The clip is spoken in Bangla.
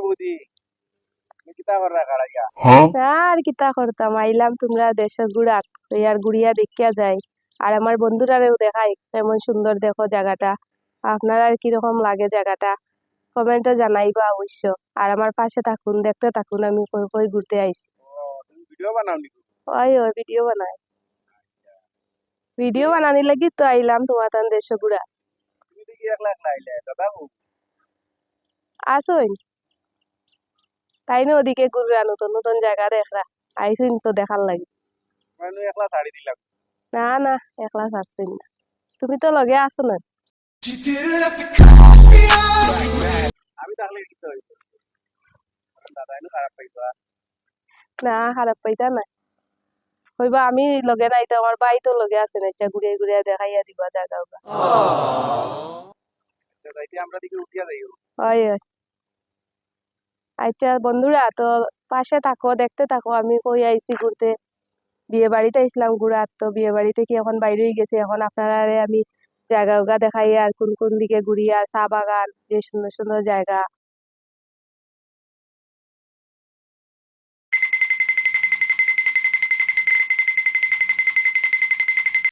বৌদি তুমি কিতা কররা কারাইয়া আর কিতা করতাম, আইলাম তোমরা দেশের গুড়াত আর গুড়িয়া দেখিয়া যাই। আর আমার বন্ধুরারেও দেখাই কেমন সুন্দর দেখো জায়গাটা। আপনার আর কিরকম লাগে জায়গাটা কমেন্টে জানাইবা অবশ্য। আর আমার পাশে থাকুন, দেখতে থাকুন আমি কই কই ঘুরতে আইছি। তুমি ভিডিও বানাও নি ওই ওই ভিডিও বানাই, ভিডিও বানানি লাগি তো আইলাম তোমার তান দেশ গুড়া। তুমি দেখি একলা একলা আইলে দাদা আসুন তাই না, ওদিকে ঘুররা নতুন নতুন জায়গা দেখরা, আইসুন তো দেখার লাগি। মানে একলা ছাড়ি দিলাম না না, একলা ছাড়ছুন না, তুমি তো লগে আসো না। আমি তাহলে কি হইতো দাদা এনে খারাপ পাইতো না খারাপ পাইতা না, হইবা আমি লগে নাই তো আমার ভাই তো লগে আছে না, ঘুরিয়ে ঘুরিয়ে দেখাইয়া দিবা জায়গা। যাইতে আমরা দিকে উঠিয়া যাইও হয় হয়। আচ্ছা বন্ধুরা, তো পাশে থাকো, দেখতে থাকো আমি কই আইছি ঘুরতে। বিয়ে বাড়িতে আসলাম ঘুরার, তো বিয়ে বাড়ি থেকে এখন বাইরে হয়ে গেছে। এখন আপনারা আমি জায়গা দেখাই আর কোন কোন দিকে ঘুরি, আর চা বাগান, যে সুন্দর সুন্দর জায়গা